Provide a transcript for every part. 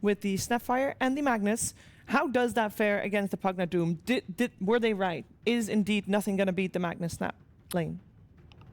with the Snapfire and the Magnus. How does that fare against the Pugna Doom? Were they right? Is indeed nothing going to beat the Magnus Snap lane?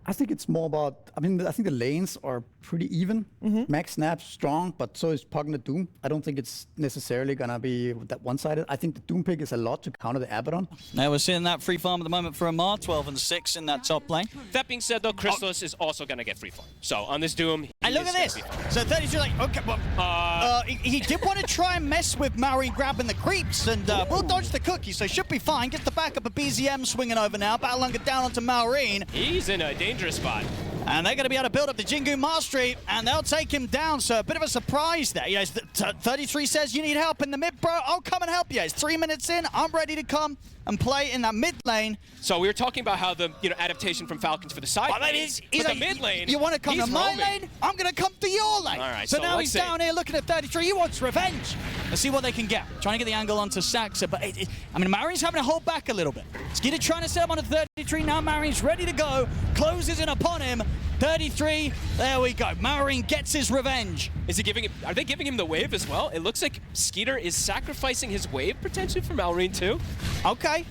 I think it's more about, I think the lanes are pretty even. Max Snap's strong, but so is Pugna Doom. I don't think it's necessarily going to be that one-sided. I think the Doom pick is a lot to counter the Abaddon. Now we're seeing that free farm at the moment for Amar, 12 and 6 in that top lane. That being said, though, Crystallis is also going to get free farm. So on this Doom, and look at this. So 33 like, okay, well, he did want to try and mess with Maureen grabbing the creeps, and we'll dodge the cookie, so should be fine. Gets the backup of BZM swinging over now. Battlehunger down onto Maureen. He's in a dangerous spot. And they're going to be able to build up the Jingu Mastery, and they'll take him down. So a bit of a surprise there. You know, 33 says, you need help in the mid, bro. I'll come and help you. It's 3 minutes in. I'm ready to come and play in that mid lane. So we were talking about how the adaptation from Falcons for the side lanes, but the mid lane, you want to come to my lane? I'm going to come to your lane. All right, so now he's down here looking at 33. He wants revenge. Let's see what they can get. Trying to get the angle onto Saxa, but I mean, Maureen's having to hold back a little bit. Skeeter trying to set him on a 33. Now Maureen's ready to go. Closes in upon him. 33. There we go. Maureen gets his revenge. Is he giving it? Are they giving him the wave as well? It looks like Skeeter is sacrificing his wave potentially for Maureen too. Okay.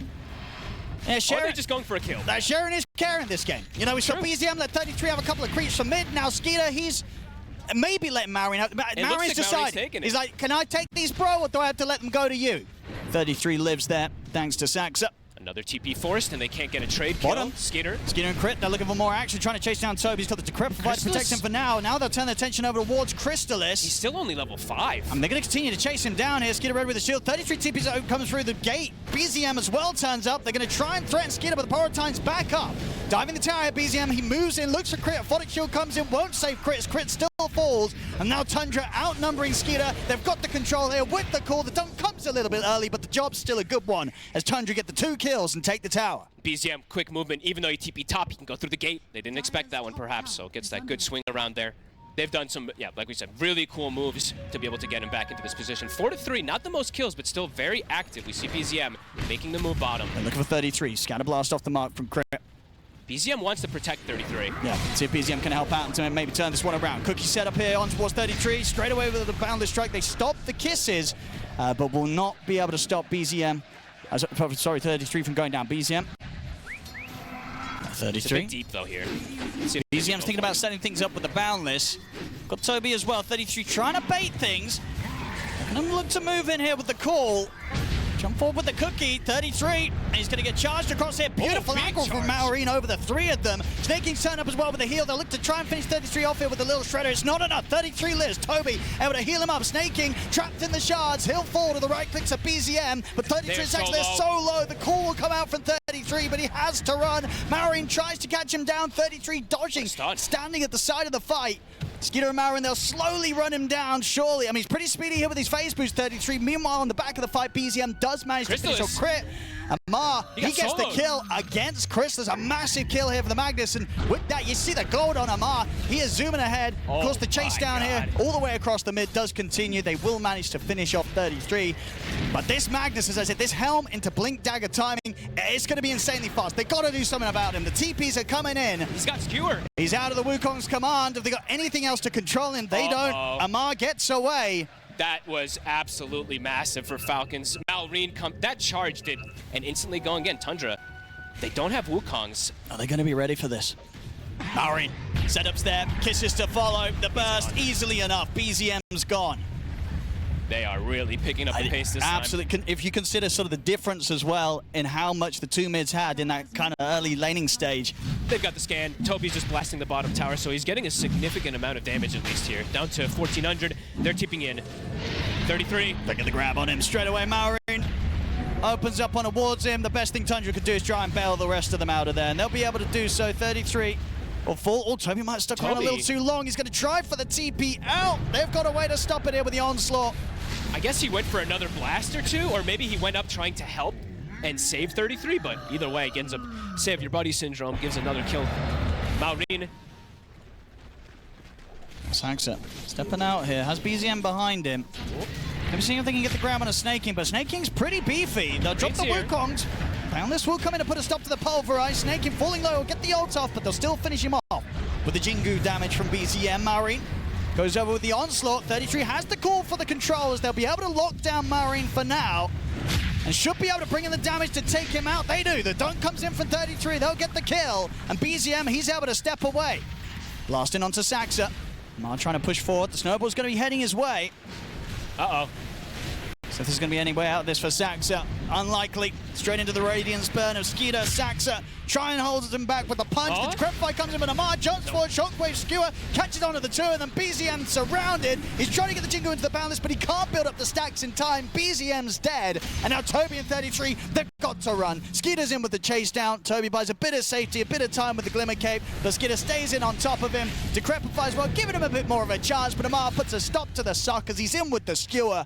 Yeah, Sharon, or are they just going for a kill? Sharon is caring this game. You know, we saw BZM let 33 have a couple of creeps from mid. Now Skeeter, he's maybe letting Maureen out. Maureen's decided. He's like, can I take these, bro, or do I have to let them go to you? 33 lives there, thanks to Saxa. Another TP forced, and they can't get a trade kill. Skeeter and Crit, they're looking for more action, trying to chase down Toby. He's got the Decrepit to protect him for now. Now they'll turn their attention over towards Crystallis. He's still only level 5. And they're going to continue to chase him down here. Skeeter ready with the shield. 33 TPs comes through the gate. BZM as well turns up. They're going to try and threaten Skeeter, but the Pyrotines back up. Diving the tower, BZM, he moves in, looks for Crit. Aphotic shield comes in, won't save Crit. Crit still falls. And now Tundra outnumbering Skeeter. They've got the control here with the call. The dunk comes a little bit early, but the job's still a good one as Tundra get the 2 kills and take the tower. BZM, quick movement. Even though he TP top, he can go through the gate. They didn't expect that one, perhaps, so gets that good swing around there. They've done some, like we said, really cool moves to be able to get him back into this position. 4-3, not the most kills, but still very active. We see BZM making the move bottom. They're looking for 33. Scatter blast off the mark from Crit. BZM wants to protect 33. Yeah, see if BZM can help out and maybe turn this one around. Cookie set up here on towards 33. Straight away with the Boundless Strike. They stop the kisses, but will not be able to stop BZM. Sorry, 33 from going down. BZM. 33. It's a bit deep, though, here. BZM's thinking about setting things up with the Boundless. Got Toby as well. 33 trying to bait things. And look to move in here with the call. Jump forward with the cookie, 33, and he's going to get charged across here. Beautiful angle from Maureen over the 3 of them. Snake King's turn up as well with the heal. They'll look to try and finish 33 off here with a little shredder. It's not enough. 33 lives. Toby able to heal him up. Snake King trapped in the shards. He'll fall to the right clicks of BZM, but 33 is actually so low. The call will come out from 33, but he has to run. Maureen tries to catch him down. 33 dodging, standing at the side of the fight. Skeeter and Maureen, they'll slowly run him down, surely. I mean, he's pretty speedy here with his phase boost, 33. Meanwhile, on the back of the fight, BZM does manage to finish a Crit. Amar, he gets the kill against Crystallis. A massive kill here for the Magnus, and with that, you see the gold on Amar. He is zooming ahead. Of course, the chase down here, all the way across the mid, does continue. They will manage to finish off 33. But this Magnus, as I said, this helm into Blink Dagger timing, it's going to be insanely fast. They got to do something about him. The TPs are coming in. He's got skewered. He's out of the Wukong's command. Have they got anything else to control him? They don't. Amar gets away. That was absolutely massive for Falcons. Maureen, that charge did, and instantly going again. Tundra, they don't have Wukongs. Are they going to be ready for this? Maureen, setups there, kisses to follow, the burst easily enough. BZM's gone. They are really picking up the pace this time. Absolutely. If you consider sort of the difference as well in how much the 2 mids had in that kind of early laning stage. They've got the scan. Toby's just blasting the bottom tower, so he's getting a significant amount of damage at least here. Down to 1,400. They're tipping in. 33. They get the grab on him straight away. Maureen opens up on towards him. The best thing Tundra could do is try and bail the rest of them out of there, and they'll be able to do so. 33. Or full. Oh, Toby might have stuck around a little too long. He's going to try for the TP out. They've got a way to stop it here with the onslaught. I guess he went for another blast or two, or maybe he went up trying to help and save 33, but either way, it ends up save your buddy syndrome, gives another kill. Maureen. Saxa stepping out here, has BZM behind him. Maybe seeing if they can get the grab on a Snake King, but Snake King's pretty beefy. They'll drop the Wukongs. Boundless will come in to put a stop to the pulverize. Snake King falling low, will get the ult off, but they'll still finish him off with the Jingu damage from BZM. Maureen Goes over with the onslaught. 33 has the call for the controls. They'll be able to lock down Marine for now. And should be able to bring in the damage to take him out. They do. The dunk comes in from 33. They'll get the kill. And BZM, he's able to step away. Blasting onto Saxa. Mar trying to push forward. The snowball's going to be heading his way. Uh-oh. So if there's going to be any way out of this for Saxa, unlikely. Straight into the Radiance burn of Skeeter. Saxa try and holds him back with the punch. Oh. The Crepify comes in, but Amar jumps forward. Shockwave Skewer catches onto the two, and then BZM surrounded. He's trying to get the Jingo into the balance, but he can't build up the stacks in time. BZM's dead, and now Toby and 33, they've got to run. Skeeter's in with the chase down. Toby buys a bit of safety, a bit of time with the Glimmer Cape, but Skeeter stays in on top of him. Decrepify as well, giving him a bit more of a chance, but Amar puts a stop to the suck as he's in with the Skewer.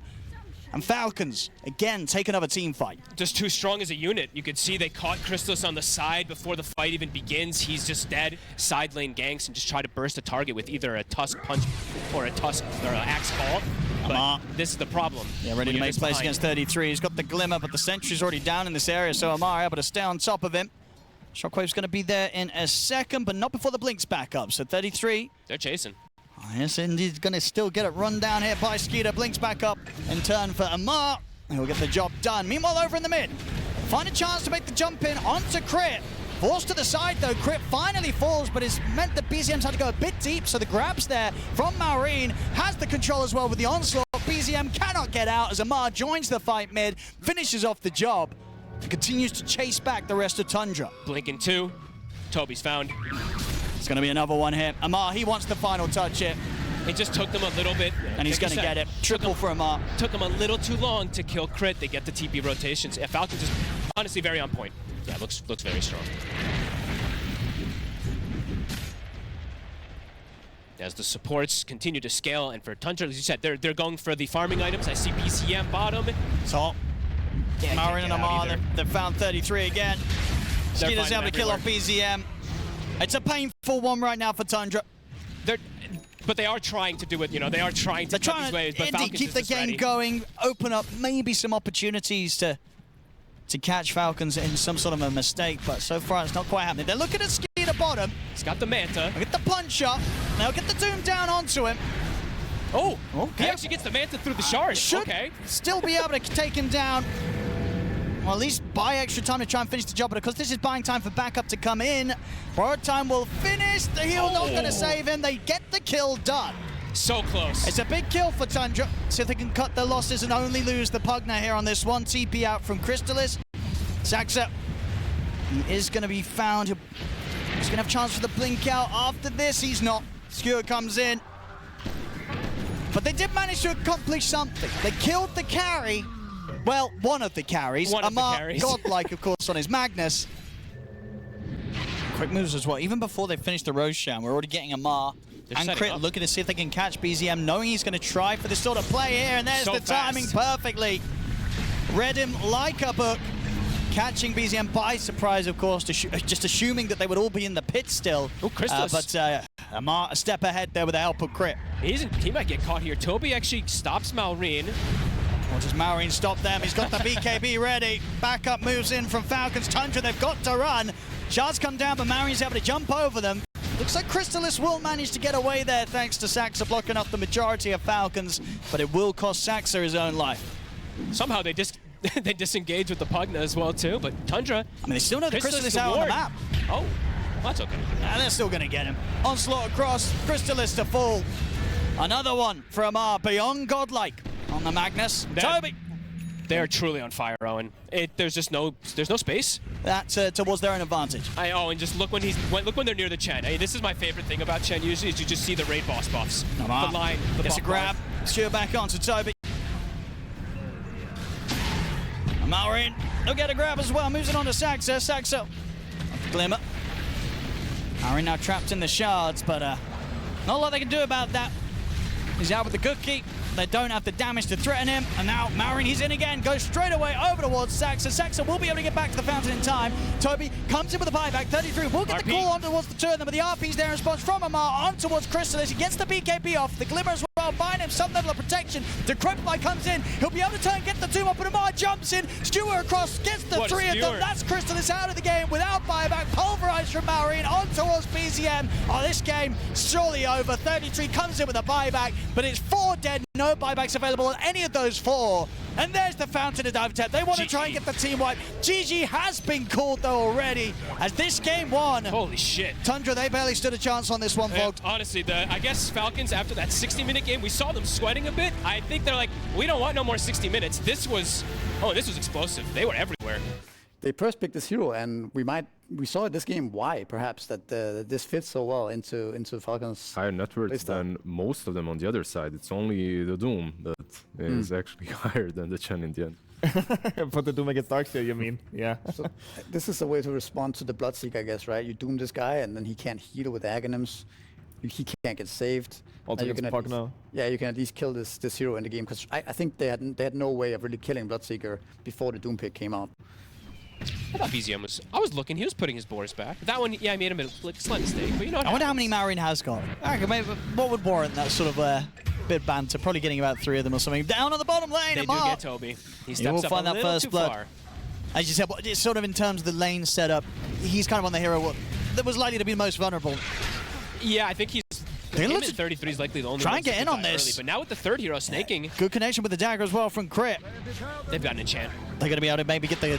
And Falcons, again, take another team fight. Just too strong as a unit. You could see they caught Crystallis on the side before the fight even begins. He's just dead. Side lane ganks and just try to burst a target with either a Tusk Punch or a Tusk or an Axe Call. But this is the problem. Yeah, ready to make plays against 33. He's got the Glimmer, but the Sentry's already down in this area, so Amar able to stay on top of him. Shockwave's going to be there in a second, but not before the Blink's back up. So 33. They're chasing. Yes, and he's going to still get it run down here by Skeeter. Blinks back up in turn for Amar. He'll get the job done. Meanwhile, over in the mid, find a chance to make the jump in onto Crit. Forced to the side, though. Crit finally falls, but it's meant that BZM's had to go a bit deep, so the grab's there from Maureen. Has the control as well with the onslaught. BZM cannot get out as Amar joins the fight mid, finishes off the job, and continues to chase back the rest of Tundra. Blinking 2. Toby's found. It's going to be another one here. Amar, he wants the final touch here. It just took them a little bit. And he's going to get it. Triple for Amar. Took them a little too long to kill Crit. They get the TP rotations. Yeah, Falcons is honestly very on point. Yeah, looks very strong. As the supports continue to scale, and for Tundra, as you said, they're going for the farming items. I see BCM bottom. So, Yeah, Marin and Amar, they've found 33 again. Skeeter's able to kill off BZM. It's a painful one right now for Tundra. But they are trying to do it, you know, they are trying to cut these waves, but Falcons keep is the just game ready. going, open up maybe some opportunities to catch Falcons in some sort of a mistake, but so far it's not quite happening. They're looking at Skeeter bottom. He's got the Manta. They'll get the punch up. They'll get the Doom down onto him. Oh, okay. He actually gets the Manta through the shard. Should still be able to take him down. Well, at least buy extra time to try and finish the job, but because this is buying time for backup to come in, borrowed time will finish. The heal not going to save him. They get the kill done. So close. It's a big kill for Tundra. See if they can cut their losses and only lose the Pugna here on this one. TP out from Crystallis. Saxa, he is going to be found. He's going to have a chance for the blink out. After this, he's not. Skewer comes in. But they did manage to accomplish something. They killed the carry. Well, one of the carries. One of the Amar, carries. godlike, of course, on his Magnus. Quick moves as well. Even before they finish the Roshan, we're already getting Amar and Crit looking to see if they can catch BZM, knowing he's going to try for this sort of play here, and there's So the timing perfectly. Read him like a book. Catching BZM by surprise, of course, just assuming that they would all be in the pit still. Oh, Crystallis. But Amar a step ahead there with the help of Crit. He might get caught here. Toby actually stops Maureen. Or does Maureen stop them? He's got the BKB ready. Backup moves in from Falcons. Tundra, they've got to run. Shards come down, but Maureen's able to jump over them. Looks like Crystallis will manage to get away there thanks to Saxa blocking off the majority of Falcons, but it will cost Saxa his own life. Somehow they disengage with the Pugna as well too, but Tundra. I mean, they still know the Crystallis out on the map. Oh, well, that's okay. And they're still going to get him. Onslaught across, Crystallis to fall. Another one for Amar, beyond godlike on the Magnus. Toby. They are truly on fire, Owen. There's no space. That's towards their own advantage. And just look when they're near the Chen. This is my favorite thing about Chen usually is you just see the raid boss buffs. Amar The line, the gets a buff grab. line. Steer back onto Toby. Amar in. They'll get a grab as well. Moves it on to Saxa. Saxa. Glimmer. Maureen now trapped in the shards, but not a lot they can do about that. He's out with the cookie. They don't have the damage to threaten him. And now Maureen, he's in again. Goes straight away over towards Saxa. Saxa will be able to get back to the fountain in time. Toby comes in with a buyback. 33 will get the call on towards the two of them, but the RP's there in response from Amar on towards Crystallis. He gets the BKB off. The Glimmer as well well, buying him some level of protection. The Decrepify comes in, he'll be able to turn, get the Doom up, and Amar jumps in, Stewart across, gets the three of them. That's Crystallis out of the game without buyback, pulverized from Maureen on towards BZM. Oh, this game surely over. 33 comes in with a buyback, but it's 4 dead, no buybacks available on any of those 4. And there's the Fountain of Dive Tap. They want to try and get the team wipe. GG has been called though already, as this game won. Holy shit. Tundra, they barely stood a chance on this one, folks. Honestly, I guess Falcons, after that 60-minute game, we saw them sweating a bit. I think they're like, we don't want no more 60 minutes. This was explosive. They were everywhere. They first picked this hero, and we saw this game why perhaps that this fits so well into Falcons. Higher net worth than most of them on the other side. It's only the Doom that is actually higher than the Chen in the end. Put the Doom against Darkseer, you mean? Yeah. So this is a way to respond to the Bloodseeker, I guess, right? You Doom this guy, and then he can't heal with Aghanims. He can't get saved. Also against Pugna. Yeah, you can at least kill this hero in the game, because I think they had no way of really killing Bloodseeker before the Doom pick came out. I thought BZM was... I was looking, he was putting his boars back. That one, yeah, I made him a slight mistake, but you know what I wonder how many Maureen has got. Maybe, what would warrant that sort of bit of banter? Probably getting about 3 of them or something. Down on the bottom lane, They do get Toby. He steps up find a that little first too blood. far. As you said, it's sort of in terms of the lane setup, he's kind of on the hero that was likely to be the most vulnerable. Yeah, I think he's... Him at 33 is likely the only Try one and get in on this. Early, but now with the 3rd hero snaking, Good connection with the dagger as well from Crypt. they've got an enchant. They're going to be able to maybe get the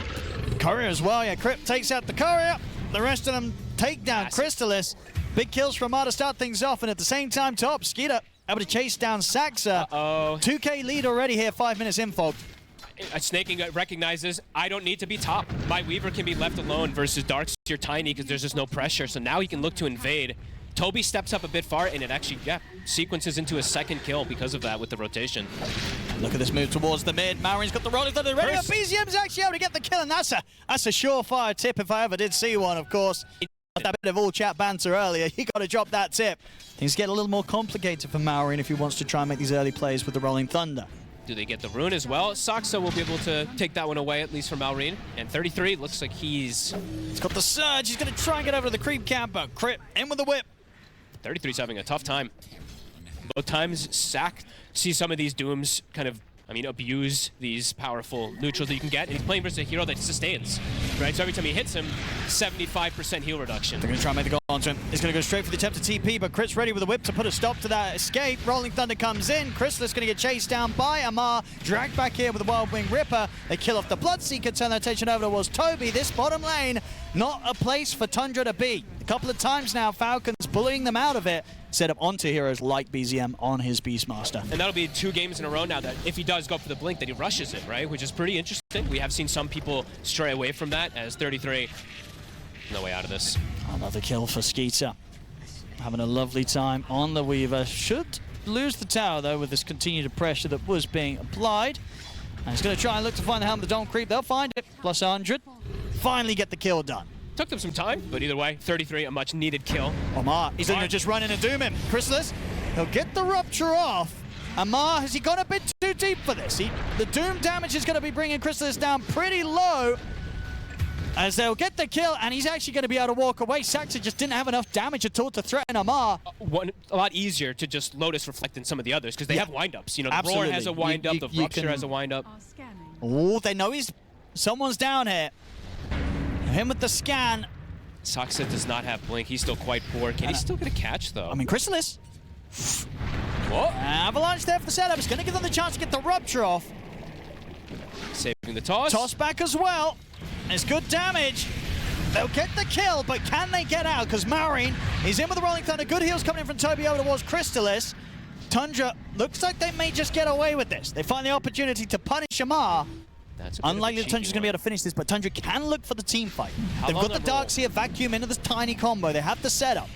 courier as well. Yeah, Crypt takes out the courier. The rest of them take down Crystallis. Big kills from Mar to start things off, and at the same time, top Skeeter able to chase down Saxa. 2K lead already here, 5 minutes in, folks. Snaking recognizes, I don't need to be top. My Weaver can be left alone versus Darkseer Tiny because there's just no pressure, so now he can look to invade. Toby steps up a bit far, and it actually, sequences into a 2nd kill because of that with the rotation. Look at this move towards the mid. Maureen's got the rolling thunder ready. BZM's actually able to get the kill, and that's a surefire tip if I ever did see one, of course. That bit of all chat banter earlier, you got to drop that tip. Things get a little more complicated for Maureen if he wants to try and make these early plays with the rolling thunder. Do they get the rune as well? Saxa will be able to take that one away, at least from Maureen. And 33 looks like he's got the surge. He's going to try and get over to the creep camper. Crit in with the whip. 33's having a tough time. Both times, Sack sees some of these Dooms kind of, abuse these powerful neutrals that you can get, and he's playing versus a hero that sustains, right? So every time he hits him, 75% heal reduction. They're going to try and make the goal onto him. He's going to go straight for the attempt to TP, but Crit's ready with a whip to put a stop to that escape. Rolling Thunder comes in. Crystallis going to get chased down by Amar. Dragged back here with the Wild Wing Ripper. They kill off the Bloodseeker, turn their attention over towards Toby. This bottom lane, not a place for Tundra to be. A couple of times now, Falcons bullying them out of it. Set up onto heroes like BZM on his Beastmaster. And that'll be 2 games in a row now that if he does go for the blink, that he rushes it, right? Which is pretty interesting. We have seen some people stray away from that, as 33, no way out of this. Another kill for Skeeter. Having a lovely time on the Weaver. Should lose the tower, though, with this continued pressure that was being applied. And he's going to try and look to find the helm of the Don't Creep. They'll find it. Plus 100. Finally get the kill done. Took them some time, but either way, 33, a much needed kill. Amar, he's going to just run in and doom him. Crystallis, he'll get the rupture off. Amar, has he gone a bit too deep for this? The doom damage is going to be bringing Crystallis down pretty low, as they'll get the kill, and he's actually going to be able to walk away. Saxa just didn't have enough damage at all to threaten Amar. A lot easier to just Lotus Reflect than some of the others, because they have wind-ups. You know, the Roar has a wind-up, the Rupture has a wind-up. Oh, they know someone's down here. Him with the scan. Saxa does not have blink. He's still quite poor. Can he still get a catch, though? Crystallis. Whoa. Avalanche there for the setup. It's going to give them the chance to get the rupture off. Saving the toss. Toss back as well. It's good damage. They'll get the kill, but can they get out? Because Maureen is in with the Rolling Thunder. Good heals coming in from Toby over towards Crystallis. Tundra looks like they may just get away with this. They find the opportunity to punish Amar. Unlikely that Tundra's going to be able to finish this, but Tundra can look for the team fight. They've got the Darkseer vacuum into this tiny combo. They have the setup.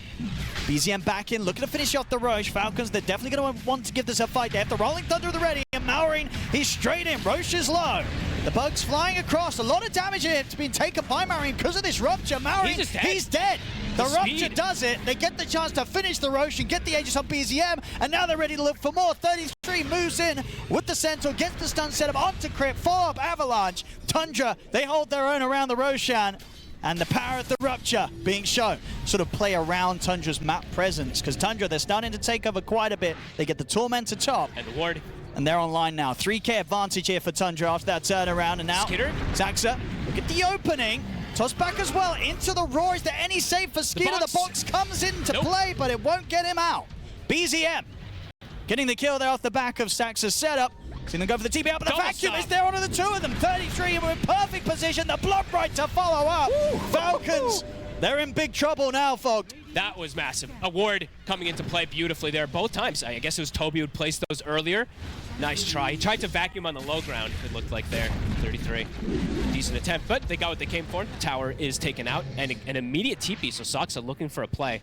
BZM back in, looking to finish off the Roche. Falcons, they're definitely going to want to give this a fight. They have the Rolling Thunder at the ready, and Maureen, he's straight in. Roche is low. The bug's flying across. A lot of damage here. It's been taken by Maureen because of this rupture. Maureen, he's dead. The rupture does it. They get the chance to finish the Roche and get the Aegis on BZM, and now they're ready to look for more. 33 moves in with the Centaur, gets the stun setup onto Crypt, follow-up Avalanche. Tundra, they hold their own around the Roshan. and the power of the Rupture being shown. Sort of play around Tundra's map presence, because Tundra, they're starting to take over quite a bit. They get the Tormentor top. And the ward. And they're online now. 3K advantage here for Tundra after that turnaround. And now, Skitter. Saxa, look at the opening. Toss back as well into the Roar. Is there any save for Skitter? The box comes into play, but it won't get him out. BZM getting the kill there off the back of Saxa's setup. Seeing them go for the TP out, but the vacuum is there onto the two of them. 33 in perfect position. The block right to follow up. Falcons, they're in big trouble now, folks. That was massive. A ward coming into play beautifully there both times. I guess it was Toby who placed those earlier. Nice try. He tried to vacuum on the low ground, it looked like there. 33. Decent attempt, but they got what they came for. The tower is taken out, and an immediate TP, so Saxa looking for a play.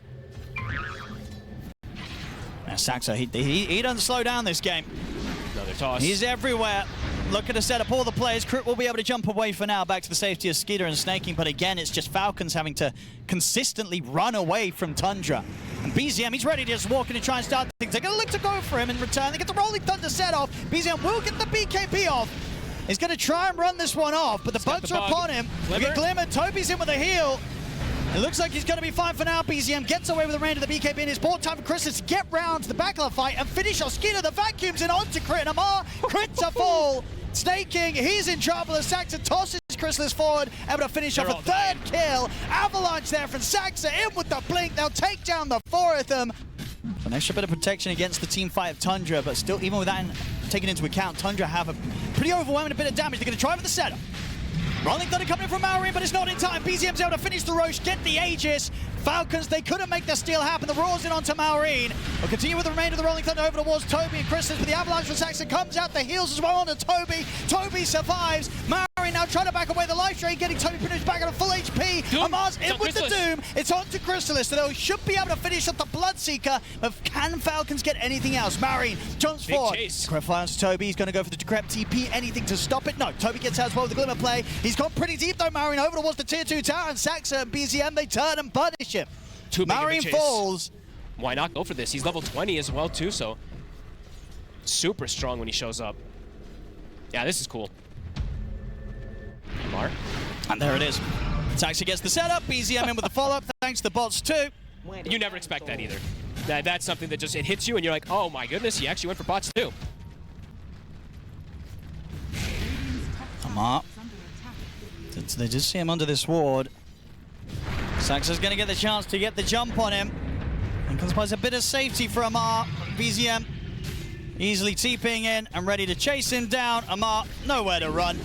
Now Saxa, he doesn't slow down this game. Another toss. He's everywhere. Looking to set up all the players. Crit will be able to jump away for now, back to the safety of Skitter and Snaking, but again, it's just Falcons having to consistently run away from Tundra. And BZM, he's ready to just walk in and try and start things. They're going to look to go for him in return. They get the Rolling Thunder set off. BZM will get the BKB off. He's going to try and run this one off, but the bugs are upon him. We get Glimmer. Toby's in with a heal. It looks like he's going to be fine for now. BZM gets away with the range of the BKB, and it's bought time for Chrysalis to get round to the back of the fight and finish off Skitter. The vacuums in onto Crit, and Amar, crit to fall. Snaking, he's in trouble as Saxa tosses Chrysalis forward, able to finish off a third kill. Avalanche there from Saxa, in with the blink. They'll take down the four of them. An extra bit of protection against the team fight of Tundra, but still, even with that taken into account, Tundra have a pretty overwhelming bit of damage. They're going to try for the setup. Rolling Thunder coming in from Maureen, but it's not in time. BZM's able to finish the Roche, get the Aegis. Falcons, they couldn't make the steal happen. The Roar's in onto Maureen. We'll continue with the remainder of the Rolling Thunder over towards Toby and Chrysalis, but the Avalanche from Saxon comes out, the heals as well onto Toby. Toby survives. Maureen now trying to back away the life drain, getting Toby finished back at a full HP. Amar's in with the Doom. It's onto Chrysalis, so they should be able to finish off the Bloodseeker, but can Falcons get anything else? Maureen jumps forward. Decrep finds Toby. He's going to go for the Decrep TP. Anything to stop it? No. Toby gets out as well with the Glimmer play. He's gone pretty deep though, Maureen, over towards the tier 2 tower, and Saxa and BZM, they turn and punish him. Maureen falls. Why not go for this? He's level 20 as well too, so super strong when he shows up. Yeah, this is cool. Amar. And there it is. Saxa gets the setup. BZM in with the follow-up thanks to the bots too. You never expect that either. That's something that just, it hits you and you're like, oh my goodness, he actually went for bots too. Amar. They just see him under this ward. Saxa's going to get the chance to get the jump on him. And there's a bit of safety for Amar. BZM easily TPing in and ready to chase him down. Amar, nowhere to run.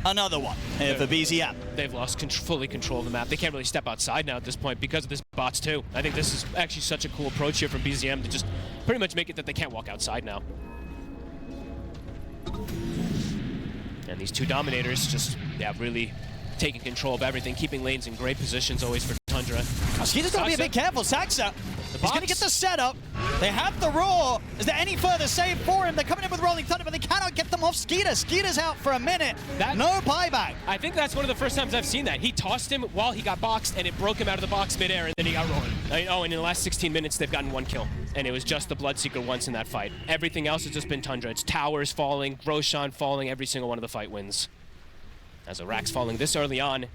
Another one here for BZM. They've lost fully control of the map. They can't really step outside now at this point because of this bots too. I think this is actually such a cool approach here from BZM to just pretty much make it that they can't walk outside now. And these two Dominators just, yeah, really taking control of everything, keeping lanes in great positions always for Tundra. He's got to be a bit careful. Saxa, he's going to get the setup. They have the Roar. Is there any further save for him? They're coming in with Rolling Thunder, but they cannot get them off Skeeter. Skeeter's out for a minute. No buyback. I think that's one of the first times I've seen that. He tossed him while he got boxed, and it broke him out of the box midair, and then he got rolling. Oh, and in the last 16 minutes, they've gotten one kill. And it was just the Bloodseeker once in that fight. Everything else has just been Tundra. It's towers falling, Roshan falling, every single one of the fight wins. As Arax falling this early on.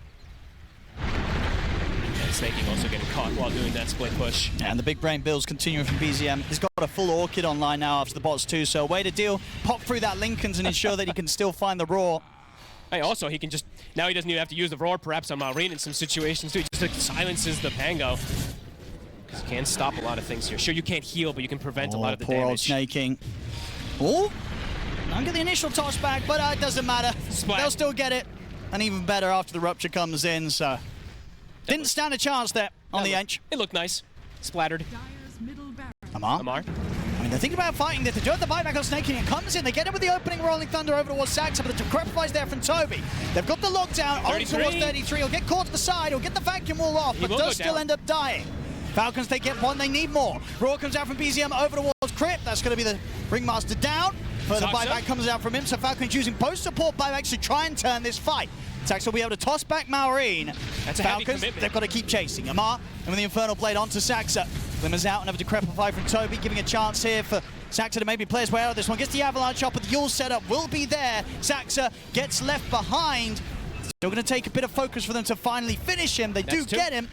And Snaking also getting caught while doing that split push. And the big brain builds continuing from BZM. He's got a full Orchid online now after the bots too, so a way to deal, pop through that Lincolns and ensure that he can still find the Roar. Hey, also, he can just, now he doesn't even have to use the Roar perhaps on Maureen in some situations too. He just like, silences the Pango. Because he can stop a lot of things here. Sure, you can't heal, but you can prevent a lot of the poor damage. Old Snaking. Oh, don't get the initial toss back, but it doesn't matter. Splat. They'll still get it. And even better after the Rupture comes in, so didn't stand a chance there on the edge. It looked nice. Splattered. Amar. I mean, they're thinking about fighting this. They do have the buyback on Snaking. It comes in. They get it with the opening Rolling Thunder over towards Saxa, but the Decrepify's there from Toby. They've got the lockdown on towards 33. He'll get caught to the side. He'll get the vacuum wall off, but does still end up dying. Falcons, they get one. They need more. Roar comes out from BZM over towards Crypt. That's going to be the Ringmaster down. Further buyback comes out from him, so Falcon's using both support buybacks to try and turn this fight. Sax will be able to toss back Maureen. That's a Falcons, they've got to keep chasing. Amar, and with the Infernal Blade onto Saxa. Glimmers out, another Decrepify from Toby, giving a chance here for Saxa to maybe play his way out of this one. Gets the Avalanche up, but the Yule setup will be there. Saxa gets left behind. Still going to take a bit of focus for them to finally finish him. They do get him.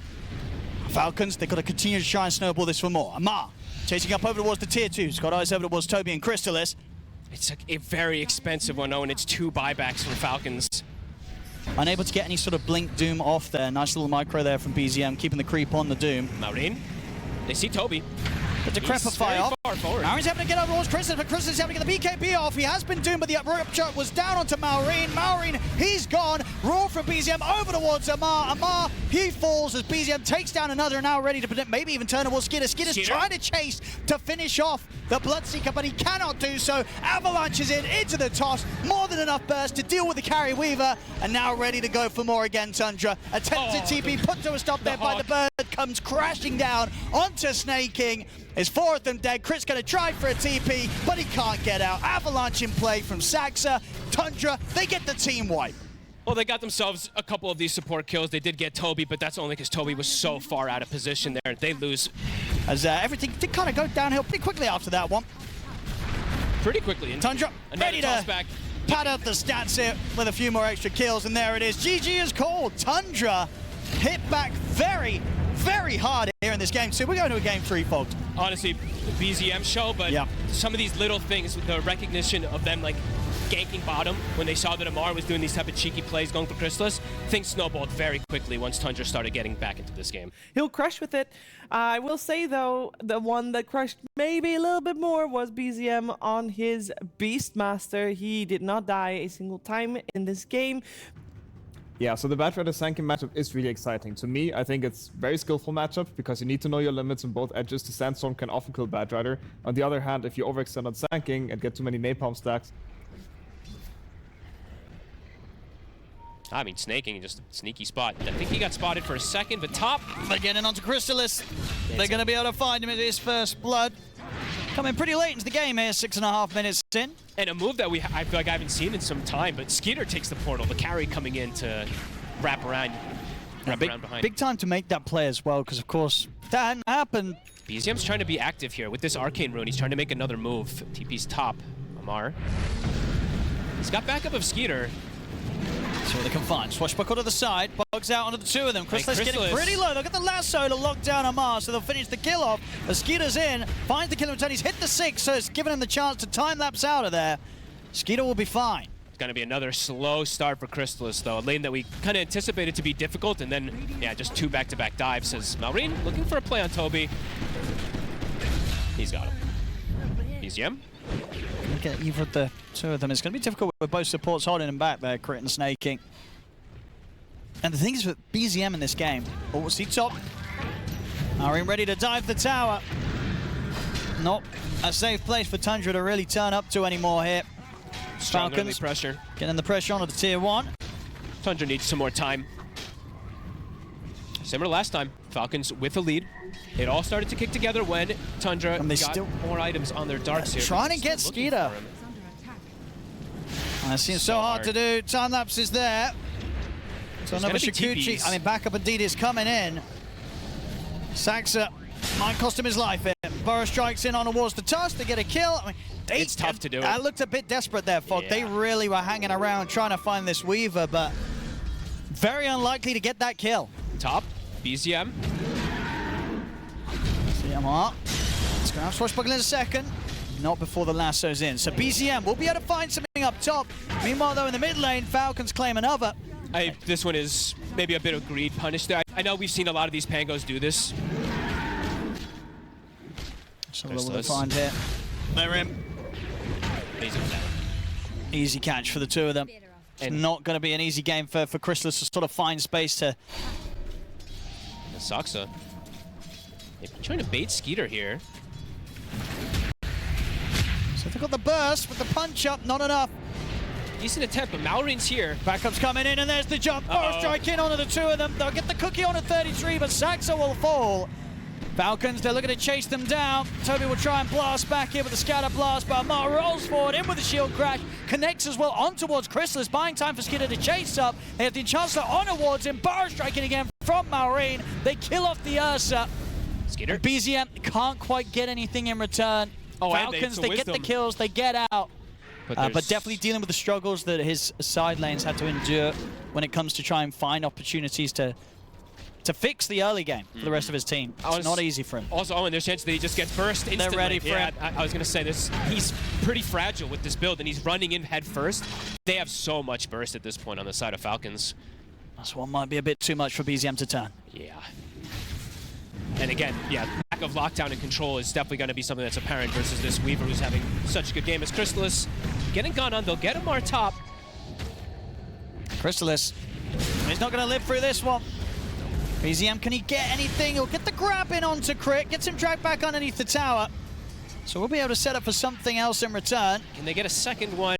Falcons, they've got to continue to try and snowball this for more. Amar chasing up over towards the tier 2. Got eyes over towards Toby and Crystalis. It's a very expensive one, and it's 2 buybacks from Falcons. Unable to get any sort of blink Doom off there. Nice little micro there from BZM, keeping the creep on the Doom. Maureen, they see Toby. But the Crepify off. Maureen's having to get over towards Crystalis, but Crystalis is having to get the BKB off. He has been doomed, but the rupture was down onto Maureen. Maureen, he's gone. Roar from BZM over towards Amar. Amar, he falls as BZM takes down another, and now ready to maybe even turn towards Skitter. Skitter's trying to chase to finish off the Bloodseeker, but he cannot do so. Avalanches into the toss. More than enough burst to deal with the Carry Weaver, and now ready to go for more again, Tundra. Attempted TP, put to a stop there by the bird, comes crashing down onto Snake King. There's 4 of them dead. Crit's going to try for a TP, but he can't get out. Avalanche in play from Saxa. Tundra, they get the team wipe. Well, they got themselves a couple of these support kills. They did get Toby, but that's only because Toby was so far out of position there. They lose. As everything did kind of go downhill pretty quickly after that one. Pretty quickly. Tundra ready to pad out the stats here with a few more extra kills, and there it is. GG is called. Tundra hit back very, very hard here in this game. So we're going to a game 3, folks. Honestly, the BZM show, but some of these little things, the recognition of them like ganking bottom when they saw that Amar was doing these type of cheeky plays going for Crystalis, things snowballed very quickly once Tundra started getting back into this game. He'll crush with it. I will say, though, the one that crushed maybe a little bit more was BZM on his Beastmaster. He did not die a single time in this game. Yeah, so the Batrider Sanking matchup is really exciting. To me, I think it's very skillful matchup because you need to know your limits on both edges. The Sandstorm can often kill Batrider. On the other hand, if you overextend on Sanking and get too many napalm stacks. I mean, Snaking, just a sneaky spot. I think he got spotted for a second, but top. They're getting onto Crystalis. They're going to be able to find him at his first blood. Coming pretty late into the game here, 6.5 minutes in. And a move that I feel like I haven't seen in some time, but Skeeter takes the portal, the carry coming in to wrap around behind. Big time to make that play as well, because of course, that hadn't happened. BZM's trying to be active here with this Arcane Rune. He's trying to make another move. TP's top, Amar. He's got backup of Skeeter. See what they can find. Swashbuckle to the side, bugs out onto the 2 of them. Crystalis getting pretty low. They'll get the lasso to lock down Amar, so they'll finish the kill off. As Skeeter's in, finds the kill in return. He's hit the 6, so it's given him the chance to time-lapse out of there. Skeeter will be fine. It's going to be another slow start for Crystalis, though. A lane that we kind of anticipated to be difficult, and then, yeah, just 2 back-to-back dives. As Maureen looking for a play on Toby. He's got him. BZM. Look at either of the 2 of them. It's going to be difficult with both supports holding him back there, Crit and Snaking. And the thing is with BZM in this game, see top. Maureen ready to dive the tower. Not a safe place for Tundra to really turn up to anymore here. Strong early Falcons pressure. getting the pressure onto the tier 1. Tundra needs some more time. Similar last time, Falcons with a lead. It all started to kick together when Tundra got more items on their darks here. Trying to get Skeeter. That seems so hard to do. Time lapse is there. So another Shakuchi. I mean, backup indeed is coming in. Saxa might cost him his life here. Burrow strikes in on towards the tusk to get a kill. I mean, it's tough to do it. That looked a bit desperate there, Fog. Yeah. They really were hanging around trying to find this Weaver, but very unlikely to get that kill. Top, BZM. CMR. Let's go have Swashbuckle in a second. Not before the lasso's in. So BZM will be able to find something up top. Meanwhile, though, in the mid lane, Falcons claim another. This one is maybe a bit of greed punish there. I know we've seen a lot of these Pangos do this. So what will they find here? They're in. Easy catch for the 2 of them. It's not going to be an easy game for Crystalis to sort of find space to... Saxa. They're trying to bait Skeeter here. So they've got the burst with the punch up, not enough. Decent attempt, but Maureen's here. Backup's coming in, and there's the jump. Burst strike in onto the 2 of them. They'll get the cookie on at 33, but Saxa will fall. Falcons, they're looking to chase them down. Toby will try and blast back here with the scatter blast, but Amar rolls forward in with the shield crash, connects as well on towards Crystalis, buying time for Skeeter to chase up. They have the Chancellor on towards him. Burrow striking again from Maureen. They kill off the Ursa. Skeeter. BZM can't quite get anything in return. Falcons, they get the kills, they get out. But definitely dealing with the struggles that his side lanes had to endure when it comes to try and find opportunities to fix the early game for the rest of his team. It's not easy for him. Also, Owen, there's a chance that he just gets burst instantly. They're ready for him. I was going to say this. He's pretty fragile with this build, and he's running in head first. They have so much burst at this point on the side of Falcons. This one might be a bit too much for BZM to turn. Yeah. And again, yeah, lack of lockdown and control is definitely going to be something that's apparent versus this Weaver who's having such a good game as Crystallis. Getting gone on, they'll get him our top. Crystallis, he's not going to live through this one. BZM, can he get anything? He'll get the grab in onto Crit, gets him dragged back underneath the tower. So we'll be able to set up for something else in return. Can they get a second one?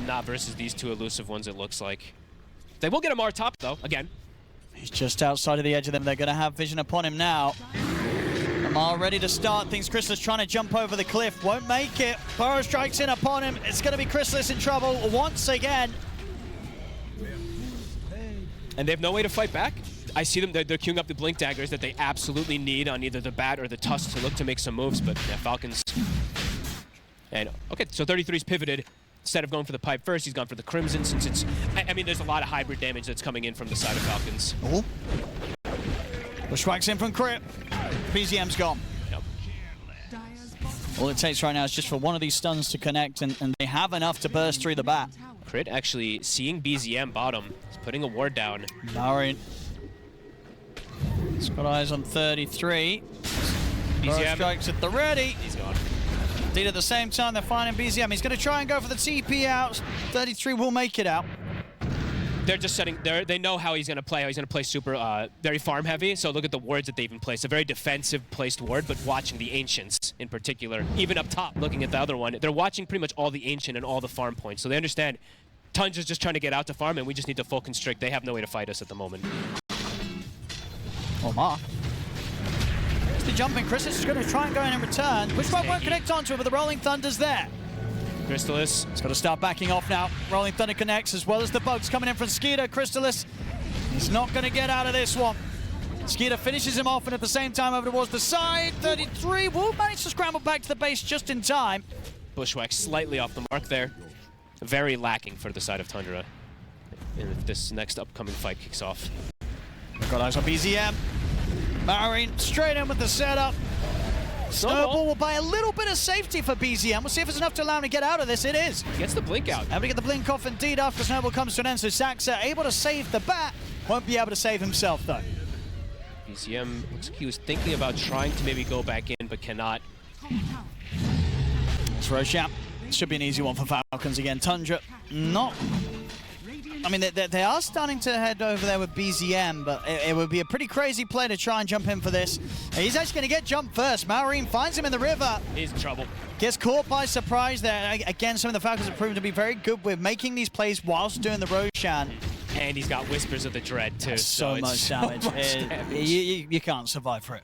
Not versus these two elusive ones, it looks like. They will get him our top, though, again. He's just outside of the edge of them. They're going to have vision upon him now. Lamar ready to start things. Crystallis trying to jump over the cliff. Won't make it. Burrow strikes in upon him. It's going to be Crystallis in trouble once again. And they have no way to fight back. I see them, they're queuing up the blink daggers that they absolutely need on either the bat or the tusk to look to make some moves, but yeah, Falcons. And okay, so 33's pivoted. Instead of going for the pipe first, he's gone for the Crimson since it's, I mean, there's a lot of hybrid damage that's coming in from the side of Falcons. Oh. Bushwhack's in from Crit. BZM's gone. Yep. All it takes right now is just for one of these stuns to connect, and they have enough to burst through the bat. Crit actually seeing BZM bottom. He's putting a ward down. Maureen. He's got eyes on 33. BZM strikes at the ready. He's gone. Indeed, at the same time, they're finding BZM. He's going to try and go for the TP out. 33 will make it out. They're just setting, they know how he's going to play. How he's going to play super, very farm heavy. So look at the wards that they even placed. A very defensive placed ward, but watching the Ancients in particular. Even up top, looking at the other one. They're watching pretty much all the Ancient and all the farm points. So they understand Tundra's just trying to get out to farm, and we just need to full constrict. They have no way to fight us at the moment. Omar. It's the jumping. Crystallis is going to try and go in return. Wishbone won't connect onto it, but the Rolling Thunder's there. Crystallis. He's got to start backing off now. Rolling Thunder connects as well as the bugs coming in from Skeeter. Crystallis, he's not going to get out of this one. Skeeter finishes him off, and at the same time over towards the side. 33 will manage to scramble back to the base just in time. Bushwhack slightly off the mark there. Very lacking for the side of Tundra. And if this next upcoming fight kicks off. Got eyes on BZM. Maureen straight in with the setup. Snowball will buy a little bit of safety for BZM. We'll see if it's enough to allow him to get out of this. It is. Gets the blink out. Able to get the blink off indeed after Snowball comes to an end. So Saxa able to save the bat. Won't be able to save himself though. BZM looks like he was thinking about trying to maybe go back in, but cannot. It's Roshamp. Should be an easy one for Falcons again. Tundra, not. I mean, they are starting to head over there with BZM, but it would be a pretty crazy play to try and jump in for this. He's actually going to get jumped first. Maureen finds him in the river. He's in trouble. Gets caught by surprise there. Again, some of the Falcons have proven to be very good with making these plays whilst doing the Roshan. And he's got Whispers of the Dread, too. So much damage. You can't survive for it.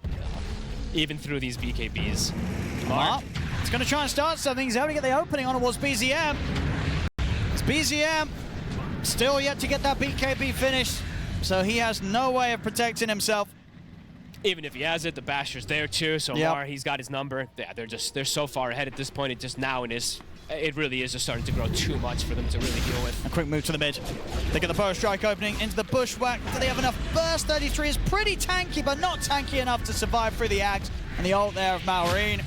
Even through these BKBs. Mark. It's going to try and start something. He's able to get the opening on towards BZM. It's BZM. Still yet to get that BKB finish, so he has no way of protecting himself. Even if he has it, the Basher's there too, so Mar, he's got his number. Yeah, they're so far ahead at this point. It just now it really is just starting to grow too much for them to really deal with. A quick move to the mid. They get the power strike opening into the bushwhack. Do they have enough burst? 33 is pretty tanky, but not tanky enough to survive through the axe. And the ult there of Maureen.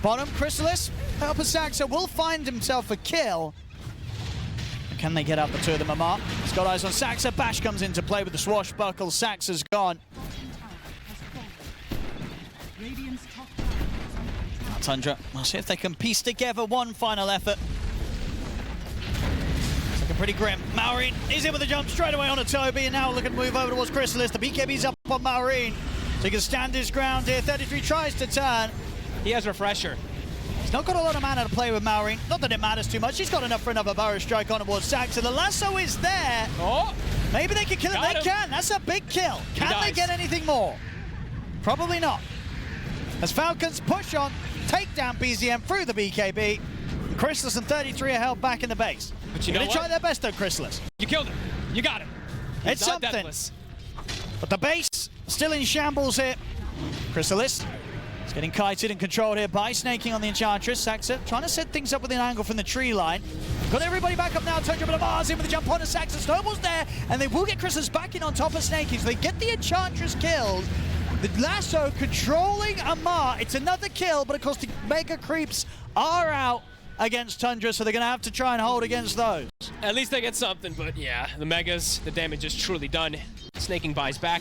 Bottom, Crystallis, Helper Saxa will find himself a kill. Can they get out the two of them? Amar. He's got eyes on Saxa. Bash comes into play with the swashbuckle. Saxa's gone. Tundra. We'll see if they can piece together one final effort. It's looking pretty grim. Maureen is in with a jump straight away on a Toby, and now looking to move over towards Crystallis. The BKB's up on Maureen. So he can stand his ground here. 33 tries to turn. He has Refresher. He's not got a lot of mana to play with Maureen. Not that it matters too much. He's got enough for another Burrow strike on towards Saxa. The lasso is there. Oh! Maybe they can kill him. They can. That's a big kill. Can they get anything more? Probably not. As Falcons push on, take down BZM through the BKB. Crystallis and 33 are held back in the base. But you know what? Try their best though, Crystallis. You killed him. You got him. It's not something. Deathless. But the base still in shambles here. Crystallis It's getting kited and controlled here by Snaking on the Enchantress. Saxa trying to set things up with an angle from the tree line. Got everybody back up now. Tundra, but Amar's in with the jump on, and Saxa Snowball's there, and they will get Chrysalis back in on top of Snaking. So they get the Enchantress killed. The lasso controlling Amar. It's another kill, but of course the Mega Creeps are out against Tundra, so they're going to have to try and hold against those. At least they get something, but yeah, the Megas, the damage is truly done. Snaking buys back.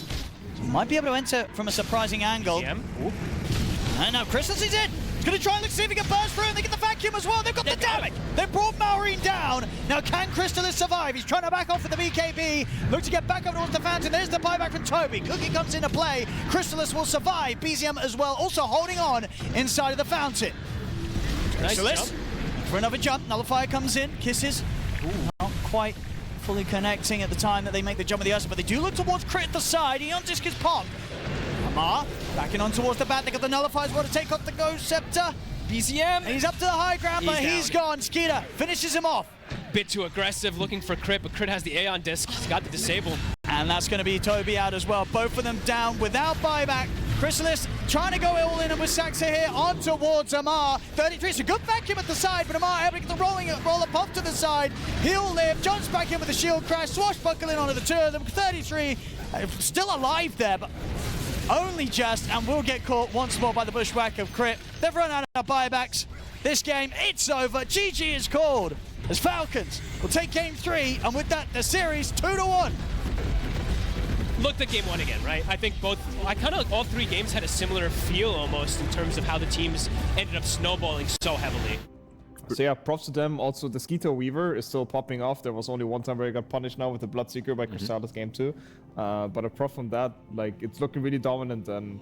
Might be able to enter from a surprising angle. BZM. And now Chrysalis is in. He's going to try and see if he can burst through, and they get the vacuum as well. They've got the damage. They've brought Maureen down. Now can Chrysalis survive? He's trying to back off with the BKB. Look to get back up towards the fountain. There's the buyback from Toby. Cookie comes into play. Chrysalis will survive. BZM as well, also holding on inside of the fountain. Nice Chrysalis jump. for another jump. Nullifier comes in. Kisses. Not quite fully connecting at the time that they make the jump with the Ursa, but they do look towards Crit at the side. Eon Disc is Pong. Amar backing on towards the bat. They got the Nullifiers. Want to take off the Ghost Scepter. BZM. He's up to the high ground, but he's gone. Skeeter finishes him off. Bit too aggressive, looking for Crit, but Crit has the Aeon Disc. He's got the disable. And that's going to be Toby out as well. Both of them down without buyback. Chrysalis trying to go all in, and with Saxa here on towards Amar. 33, it's a good vacuum at the side, but Amar able to get the roll up off to the side. He'll live, jumps back in with the shield crash, swashbuckling onto the two of them. 33, still alive there, but only just, and will get caught once more by the bushwhack of Crit. They've run out of buybacks. This game, it's over. GG is called as Falcons will take game 3, and with that, the series 2-1. Looked at game 1 again, right? I think all 3 games had a similar feel almost in terms of how the teams ended up snowballing so heavily. So yeah, props to them. Also, the Skeeter Weaver is still popping off. There was only one time where he got punished now with the Bloodseeker by Crystallis game 2. But apart from that, like, it's looking really dominant, and